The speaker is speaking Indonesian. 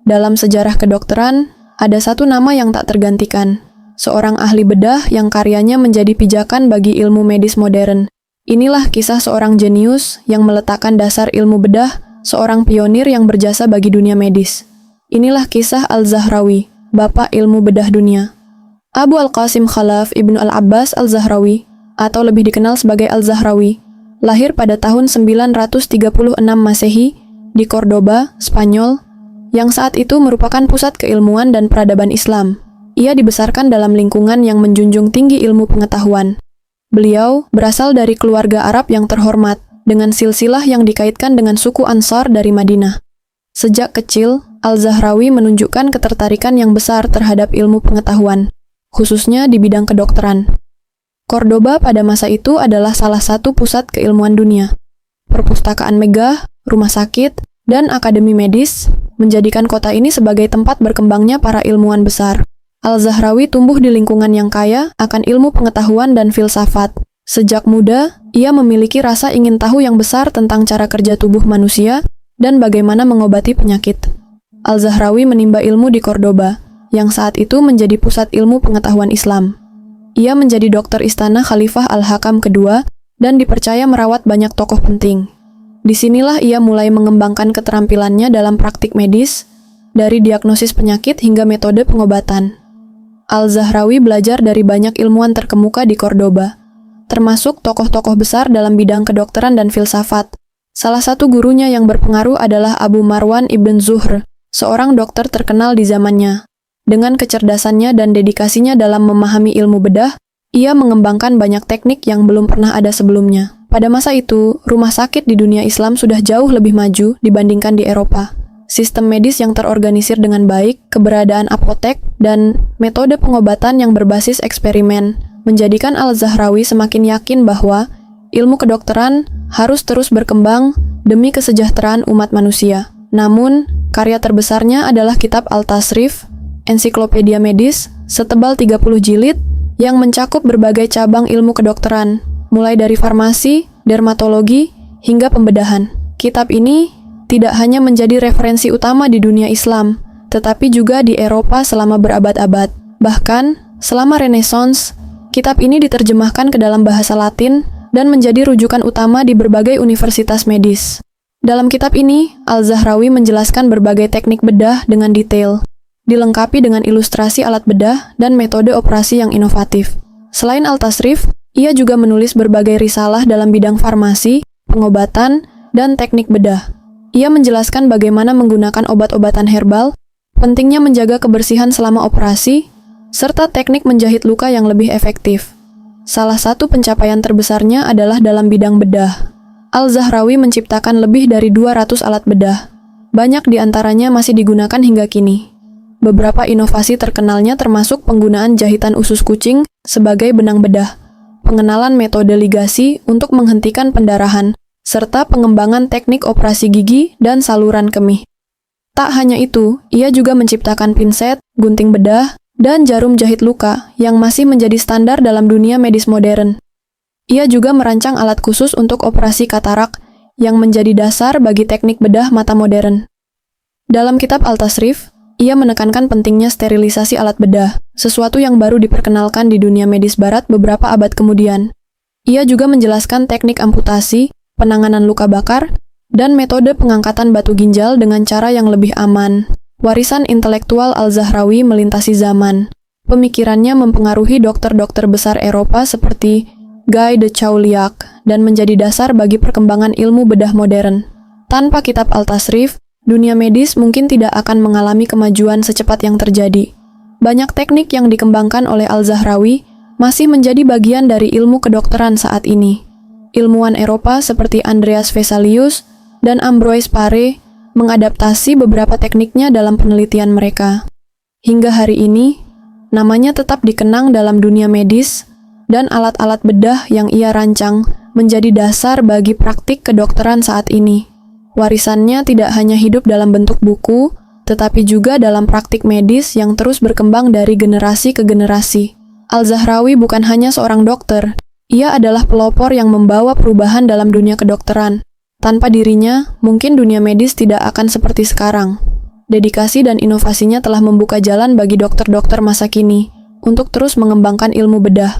Dalam sejarah kedokteran, ada satu nama yang tak tergantikan. Seorang ahli bedah yang karyanya menjadi pijakan bagi ilmu medis modern. Inilah kisah seorang jenius yang meletakkan dasar ilmu bedah, seorang pionir yang berjasa bagi dunia medis. Inilah kisah Al-Zahrawi, bapak ilmu bedah dunia. Abu Al-Qasim Khalaf Ibnu Al-Abbas Al-Zahrawi, atau lebih dikenal sebagai Al-Zahrawi, lahir pada tahun 936 Masehi di Cordoba, Spanyol, yang saat itu merupakan pusat keilmuan dan peradaban Islam. Ia dibesarkan dalam lingkungan yang menjunjung tinggi ilmu pengetahuan. Beliau berasal dari keluarga Arab yang terhormat, dengan silsilah yang dikaitkan dengan suku Ansar dari Madinah. Sejak kecil, Al-Zahrawi menunjukkan ketertarikan yang besar terhadap ilmu pengetahuan, khususnya di bidang kedokteran. Cordoba pada masa itu adalah salah satu pusat keilmuan dunia. Perpustakaan megah, rumah sakit, dan akademi medis menjadikan kota ini sebagai tempat berkembangnya para ilmuwan besar. Al-Zahrawi tumbuh di lingkungan yang kaya akan ilmu pengetahuan dan filsafat. Sejak muda, ia memiliki rasa ingin tahu yang besar tentang cara kerja tubuh manusia dan bagaimana mengobati penyakit. Al-Zahrawi menimba ilmu di Cordoba, yang saat itu menjadi pusat ilmu pengetahuan Islam. Ia menjadi dokter istana Khalifah Al-Hakam kedua dan dipercaya merawat banyak tokoh penting. Disinilah ia mulai mengembangkan keterampilannya dalam praktik medis, dari diagnosis penyakit hingga metode pengobatan. Al-Zahrawi belajar dari banyak ilmuwan terkemuka di Cordoba, termasuk tokoh-tokoh besar dalam bidang kedokteran dan filsafat. Salah satu gurunya yang berpengaruh adalah Abu Marwan Ibn Zuhr, seorang dokter terkenal di zamannya. Dengan kecerdasannya dan dedikasinya dalam memahami ilmu bedah, ia mengembangkan banyak teknik yang belum pernah ada sebelumnya. Pada masa itu, rumah sakit di dunia Islam sudah jauh lebih maju dibandingkan di Eropa. Sistem medis yang terorganisir dengan baik, keberadaan apotek, dan metode pengobatan yang berbasis eksperimen menjadikan Al-Zahrawi semakin yakin bahwa ilmu kedokteran harus terus berkembang demi kesejahteraan umat manusia. Namun, karya terbesarnya adalah kitab Al-Tasrif, ensiklopedia medis, setebal 30 jilid, yang mencakup berbagai cabang ilmu kedokteran, mulai dari farmasi, dermatologi, hingga pembedahan. Kitab ini tidak hanya menjadi referensi utama di dunia Islam, tetapi juga di Eropa selama berabad-abad. Bahkan, selama Renaissance, kitab ini diterjemahkan ke dalam bahasa Latin dan menjadi rujukan utama di berbagai universitas medis. Dalam kitab ini, Al-Zahrawi menjelaskan berbagai teknik bedah dengan detail, dilengkapi dengan ilustrasi alat bedah dan metode operasi yang inovatif. Selain Al-Tasrif, ia juga menulis berbagai risalah dalam bidang farmasi, pengobatan, dan teknik bedah. Ia menjelaskan bagaimana menggunakan obat-obatan herbal, pentingnya menjaga kebersihan selama operasi, serta teknik menjahit luka yang lebih efektif. Salah satu pencapaian terbesarnya adalah dalam bidang bedah. Al-Zahrawi menciptakan lebih dari 200 alat bedah. Banyak di antaranya masih digunakan hingga kini. Beberapa inovasi terkenalnya termasuk penggunaan jahitan usus kucing sebagai benang bedah, pengenalan metode ligasi untuk menghentikan pendarahan, serta pengembangan teknik operasi gigi dan saluran kemih. Tak hanya itu, ia juga menciptakan pinset, gunting bedah, dan jarum jahit luka yang masih menjadi standar dalam dunia medis modern. Ia juga merancang alat khusus untuk operasi katarak yang menjadi dasar bagi teknik bedah mata modern. Dalam kitab Al-Tasrif, ia menekankan pentingnya sterilisasi alat bedah, sesuatu yang baru diperkenalkan di dunia medis barat beberapa abad kemudian. Ia juga menjelaskan teknik amputasi, penanganan luka bakar, dan metode pengangkatan batu ginjal dengan cara yang lebih aman. Warisan intelektual Al-Zahrawi melintasi zaman. Pemikirannya mempengaruhi dokter-dokter besar Eropa seperti Guy de Chauliac dan menjadi dasar bagi perkembangan ilmu bedah modern. Tanpa kitab Al-Tasrif, dunia medis mungkin tidak akan mengalami kemajuan secepat yang terjadi. Banyak teknik yang dikembangkan oleh Al-Zahrawi masih menjadi bagian dari ilmu kedokteran saat ini. Ilmuwan Eropa seperti Andreas Vesalius dan Ambroise Paré mengadaptasi beberapa tekniknya dalam penelitian mereka. Hingga hari ini, namanya tetap dikenang dalam dunia medis, dan alat-alat bedah yang ia rancang menjadi dasar bagi praktik kedokteran saat ini. Warisannya tidak hanya hidup dalam bentuk buku, tetapi juga dalam praktik medis yang terus berkembang dari generasi ke generasi. Al-Zahrawi bukan hanya seorang dokter, ia adalah pelopor yang membawa perubahan dalam dunia kedokteran. Tanpa dirinya, mungkin dunia medis tidak akan seperti sekarang. Dedikasi dan inovasinya telah membuka jalan bagi dokter-dokter masa kini untuk terus mengembangkan ilmu bedah.